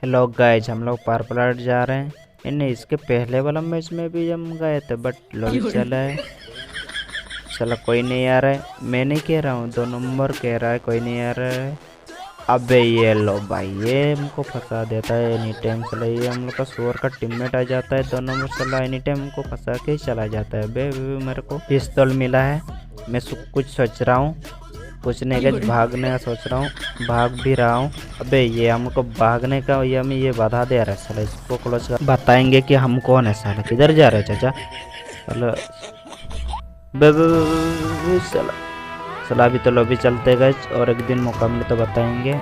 Hello guys, हम लोग purple जा रहे हैं। नहीं, इसके पहले वाला मैच में भी हम गए थे बट लॉबी चला है। चलो कोई नहीं आ रहा है। मैं नहीं कह रहा हूँ, 2 नंबर कह रहा है कोई नहीं आ रहा है। अबे ये लो भाई, ये हमको फंसा देता है एनी टाइम। चला ये हम लोग का शोर का टीममेट आ जाता है 2 नंबर। चला एनी टाइम हमको फंसा के ही चला जाता है। बे मेरे को पिस्तौल मिला है। मैं कुछ सोच रहा हूँ, कुछ नहीं गज भागने का सोच रहा हूँ, भाग भी रहा हूँ। अबे ये हमको भागने का ये हमें ये बाधा दे रहा है। साला इसको क्लोज कर बताएंगे कि हम कौन है। साला किधर जा रहे हैं चाचा? चलो साला साला अभी तो लॉबी चलते गए और एक दिन मौका मिले तो बताएंगे।